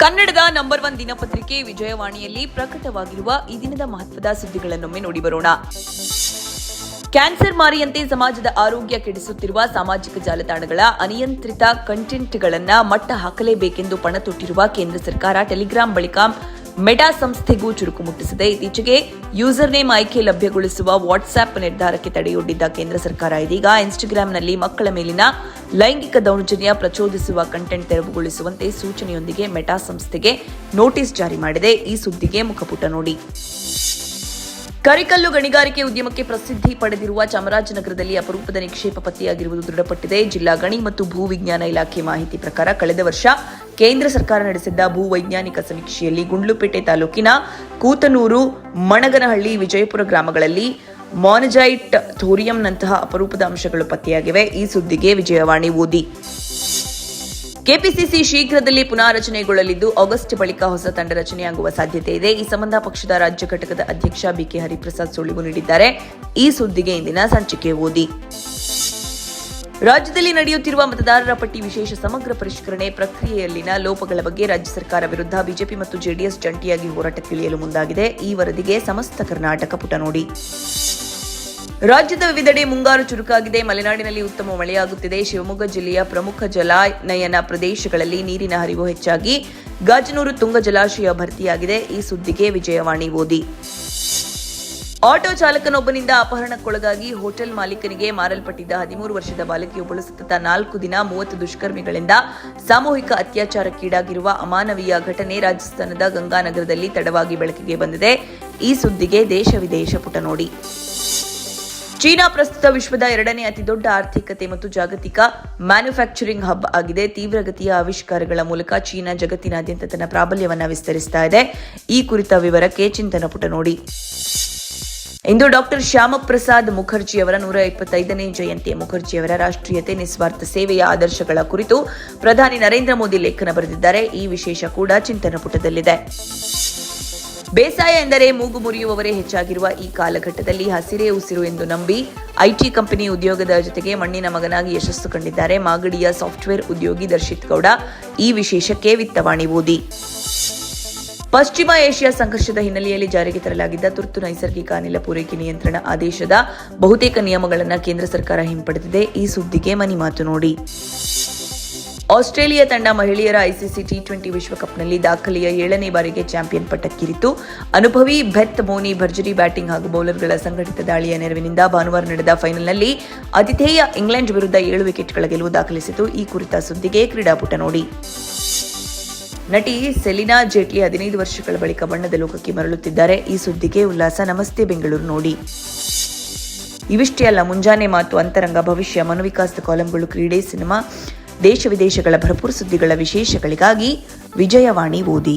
ಕನ್ನಡದ ನಂಬರ್ 1 ದಿನಪತ್ರಿಕೆ ವಿಜಯವಾಣಿಯಲ್ಲಿ ಪ್ರಕಟವಾಗಿರುವ ಈ ದಿನದ ಮಹತ್ವದ ಸುದ್ದಿಗಳನ್ನೊಮ್ಮೆ ನೋಡಿ ಬರೋಣ. ಕ್ಯಾನ್ಸರ್ ಮಾರಿಯಂತೆ ಸಮಾಜದ ಆರೋಗ್ಯ ಕೆಡಿಸುತ್ತಿರುವ ಸಾಮಾಜಿಕ ಜಾಲತಾಣಗಳ ಅನಿಯಂತ್ರಿತ ಕಂಟೆಂಟ್ಗಳನ್ನು ಮಟ್ಟ ಹಾಕಲೇಬೇಕೆಂದು ಪಣ ತೊಟ್ಟಿರುವ ಕೇಂದ್ರ ಸರ್ಕಾರ ಟೆಲಿಗ್ರಾಂ ಬಳಿಕ ಮೆಟಾ ಸಂಸ್ಥೆಗೂ ಚುರುಕು ಮುಟ್ಟಿಸಿದೆ. ಇತ್ತೀಚೆಗೆ ಯೂಸರ್ ನೇಮ್ ಆಯ್ಕೆ ಲಭ್ಯಗೊಳಿಸುವ ವಾಟ್ಸ್ಆಪ್ ನಿರ್ಧಾರಕ್ಕೆ ತಡೆಯೊಡ್ಡಿದ್ದ ಕೇಂದ್ರ ಸರ್ಕಾರ ಇದೀಗ ಇನ್ಸ್ಟಾಗ್ರಾಂನಲ್ಲಿ ಮಕ್ಕಳ ಮೇಲಿನ ಲೈಂಗಿಕ ದೌರ್ಜನ್ಯ ಪ್ರಚೋದಿಸುವ ಕಂಟೆಂಟ್ ತೆರವುಗೊಳಿಸುವಂತೆ ಸೂಚನೆಯೊಂದಿಗೆ ಮೆಟಾ ಸಂಸ್ಥೆಗೆ ನೋಟಿಸ್ ಜಾರಿ ಮಾಡಿದೆ. ಈ ಸುದ್ದಿಗೆ ಮುಖಪುಟ ನೋಡಿ. ಕರಿಕಲ್ಲು ಗಣಿಗಾರಿಕೆ ಉದ್ಯಮಕ್ಕೆ ಪ್ರಸಿದ್ಧಿ ಪಡೆದಿರುವ ಚಾಮರಾಜನಗರದಲ್ಲಿ ಅಪರೂಪದ ನಿಕ್ಷೇಪ ಪತ್ತೆಯಾಗಿರುವುದು ದೃಢಪಟ್ಟಿದೆ. ಜಿಲ್ಲಾ ಗಣಿ ಮತ್ತು ಭೂ ವಿಜ್ಞಾನ ಇಲಾಖೆ ಮಾಹಿತಿ ಪ್ರಕಾರ ಕಳೆದ ವರ್ಷ ಕೇಂದ್ರ ಸರ್ಕಾರ ನಡೆಸಿದ್ದ ಭೂ ವೈಜ್ಞಾನಿಕ ಸಮೀಕ್ಷೆಯಲ್ಲಿ ಗುಂಡ್ಲುಪೇಟೆ ತಾಲೂಕಿನ ಕೂತನೂರು, ಮಣಗನಹಳ್ಳಿ, ವಿಜಯಪುರ ಗ್ರಾಮಗಳಲ್ಲಿ ಮಾನಜೈಟ್, ಥೋರಿಯಂನಂತಹ ಅಪರೂಪದ ಅಂಶಗಳು ಪತ್ತೆಯಾಗಿವೆ. ಈ ಸುದ್ದಿಗೆ ವಿಜಯವಾಣಿ ಓದಿ. ಕೆಪಿಸಿಸಿ ಶೀಘ್ರದಲ್ಲಿ ಪುನಾರಚನೆಗೊಳ್ಳಲಿದ್ದು ಆಗಸ್ಟ್ ಬಳಿಕ ಹೊಸ ತಂಡ ರಚನೆಯಾಗುವ ಸಾಧ್ಯತೆ ಇದೆ. ಈ ಸಂಬಂಧ ಪಕ್ಷದ ರಾಜ್ಯ ಘಟಕದ ಅಧ್ಯಕ್ಷ ಬಿಕೆ ಹರಿಪ್ರಸಾದ್ ಸುಳಿವು ನೀಡಿದ್ದಾರೆ. ಈ ಸುದ್ದಿಗೆ ಇಂದಿನ ಸಂಚಿಕೆ ಓದಿ. ರಾಜ್ಯದಲ್ಲಿ ನಡೆಯುತ್ತಿರುವ ಮತದಾರರ ಪಟ್ಟಿ ವಿಶೇಷ ಸಮಗ್ರ ಪರಿಷ್ಕರಣೆ ಪ್ರಕ್ರಿಯೆಯಲ್ಲಿನ ಲೋಪಗಳ ಬಗ್ಗೆ ರಾಜ್ಯ ಸರ್ಕಾರ ವಿರುದ್ಧ ಬಿಜೆಪಿ ಮತ್ತು ಜೆಡಿಎಸ್ ಜಂಟಿಯಾಗಿ ಹೋರಾಟಕ್ಕಿಳಿಯಲು ಮುಂದಾಗಿದೆ. ಈ ವರದಿಗೆ ಸಮಸ್ತ ಕರ್ನಾಟಕ ಪುಟ ನೋಡಿ. ರಾಜ್ಯದ ವಿವಿಧೆಡೆ ಮುಂಗಾರು ಚುರುಕಾಗಿದೆ. ಮಲೆನಾಡಿನಲ್ಲಿ ಉತ್ತಮ ಮಳೆಯಾಗುತ್ತಿದೆ. ಶಿವಮೊಗ್ಗ ಜಿಲ್ಲೆಯ ಪ್ರಮುಖ ಜಲಾನಯನ ಪ್ರದೇಶಗಳಲ್ಲಿ ನೀರಿನ ಹರಿವು ಹೆಚ್ಚಾಗಿ ಗಾಜನೂರು ತುಂಗ ಜಲಾಶಯ ಭರ್ತಿಯಾಗಿದೆ. ಈ ಸುದ್ದಿಗೆ ವಿಜಯವಾಣಿ ಓದಿ. ಆಟೋ ಚಾಲಕನೊಬ್ಬನಿಂದ ಅಪಹರಣಕ್ಕೊಳಗಾಗಿ ಹೋಟೆಲ್ ಮಾಲೀಕನಿಗೆ ಮಾರಲ್ಪಟ್ಟಿದ್ದ 13 ವರ್ಷದ ಬಾಲಕಿಯೊಬ್ಬಳು ಸತತ 4 ದಿನ 30 ದುಷ್ಕರ್ಮಿಗಳಿಂದ ಸಾಮೂಹಿಕ ಅತ್ಯಾಚಾರಕ್ಕೀಡಾಗಿರುವ ಅಮಾನವೀಯ ಘಟನೆ ರಾಜಸ್ಥಾನದ ಗಂಗಾನಗರದಲ್ಲಿ ತಡವಾಗಿ ಬೆಳಕಿಗೆ ಬಂದಿದೆ. ಈ ಸುದ್ದಿಗೆ ದೇಶ ವಿದೇಶ ಪುಟ ನೋಡಿ. ಚೀನಾ ಪ್ರಸ್ತುತ ವಿಶ್ವದ 2ನೇ ಅತಿದೊಡ್ಡ ಆರ್ಥಿಕತೆ ಮತ್ತು ಜಾಗತಿಕ ಮ್ಯಾನುಫ್ಯಾಕ್ಚರಿಂಗ್ ಹಬ್ ಆಗಿದೆ. ತೀವ್ರಗತಿಯ ಆವಿಷ್ಕಾರಗಳ ಮೂಲಕ ಚೀನಾ ಜಗತ್ತಿನಾದ್ಯಂತ ತನ್ನ ಪ್ರಾಬಲ್ಯವನ್ನು ವಿಸ್ತರಿಸ್ತಾ ಇದೆ. ಈ ಕುರಿತ ವಿವರಕ್ಕೆ ಚಿಂತನ ಪುಟ ನೋಡಿ. ಇಂದು ಡಾಕ್ಟರ್ ಶ್ಯಾಮಪ್ರಸಾದ್ ಮುಖರ್ಜಿಯವರ 125ನೇ ಜಯಂತಿ. ಮುಖರ್ಜಿಯವರ ರಾಷ್ಟ್ರೀಯತೆ, ನಿಸ್ವಾರ್ಥ ಸೇವೆಯ ಆದರ್ಶಗಳ ಕುರಿತು ಪ್ರಧಾನಿ ನರೇಂದ್ರ ಮೋದಿ ಲೇಖನ ಬರೆದಿದ್ದಾರೆ. ಈ ವಿಶೇಷ ಕೂಡ ಚಿಂತನ ಪುಟದಲ್ಲಿದೆ. ಬೇಸಾಯ ಎಂದರೆ ಮೂಗು ಮುರಿಯುವವರೇ ಹೆಚ್ಚಾಗಿರುವ ಈ ಕಾಲಘಟ್ಟದಲ್ಲಿ ಹಸಿರೇ ಉಸಿರು ಎಂದು ನಂಬಿ ಐಟಿ ಕಂಪನಿ ಉದ್ಯೋಗದ ಜೊತೆಗೆ ಮಣ್ಣಿನ ಮಗನಾಗಿ ಯಶಸ್ಸು ಕಂಡಿದ್ದಾರೆ ಮಾಗಡಿಯ ಸಾಫ್ಟ್ವೇರ್ ಉದ್ಯೋಗಿ ದರ್ಶಿತ್ ಗೌಡ. ಈ ವಿಶೇಷಕ್ಕೆ ವಿತ್ತವಾಣಿ ಓದಿ. ಪಶ್ಚಿಮ ಏಷ್ಯಾ ಸಂಘರ್ಷದ ಹಿನ್ನೆಲೆಯಲ್ಲಿ ಜಾರಿಗೆ ತರಲಾಗಿದ್ದ ತುರ್ತು ನೈಸರ್ಗಿಕ ಅನಿಲ ಪೂರೈಕೆ ನಿಯಂತ್ರಣ ಆದೇಶದ ಬಹುತೇಕ ನಿಯಮಗಳನ್ನು ಕೇಂದ್ರ ಸರ್ಕಾರ ಹಿಂಪಡೆದಿದೆ. ಈ ಸುದ್ದಿಗೆ ಮನಿ ಮಾತು ನೋಡಿ. ಆಸ್ಟ್ರೇಲಿಯಾ ತಂಡ ಮಹಿಳೆಯರ ಐಸಿಸಿ ಟಿ20 ವಿಶ್ವಕಪ್ನಲ್ಲಿ ದಾಖಲೆಯ 7ನೇ ಬಾರಿಗೆ ಚಾಂಪಿಯನ್ ಪಟ್ಟಕ್ಕೇರಿತು. ಅನುಭವಿ ಬೆತ್ ಮೋನಿ ಭರ್ಜರಿ ಬ್ಯಾಟಿಂಗ್ ಹಾಗೂ ಬೌಲರ್ಗಳ ಸಂಘಟಿತ ದಾಳಿಯ ನೆರವಿನಿಂದ ಭಾನುವಾರ ನಡೆದ ಫೈನಲ್ನಲ್ಲಿ ಆತಿಥೇಯ ಇಂಗ್ಲೆಂಡ್ ವಿರುದ್ಧ 7 ವಿಕೆಟ್ಗಳ ಗೆಲುವು ದಾಖಲಿಸಿತು. ಈ ಕುರಿತ ಸುದ್ದಿಗೆ ಕ್ರೀಡಾಪುಟ ನೋಡಿ. ನಟಿ ಸೆಲಿನಾ ಜೇಟ್ಲಿ 15 ವರ್ಷಗಳ ಬಳಿಕ ಬಣ್ಣದ ಲೋಕಕ್ಕೆ ಮರಳುತ್ತಿದ್ದಾರೆ. ಈ ಸುದ್ದಿಗೆ ಉಲ್ಲಾಸ. ನಮಸ್ತೆ ಬೆಂಗಳೂರು ನೋಡಿ. ಇವಿಷ್ಟೇ ಅಲ್ಲ, ಮುಂಜಾನೆ ಮಾತು, ಅಂತರಂಗ, ಭವಿಷ್ಯ, ಮನೋವಿಕಾಸದ ಕಾಲಂಗಳು, ಕ್ರೀಡೆ, ಸಿನಿಮಾ, ದೇಶ ವಿದೇಶಗಳ ಭರಪೂರ ಸುದ್ದಿಗಳ ವಿಶೇಷಗಳಿಗಾಗಿ ವಿಜಯವಾಣಿ ಓದಿ.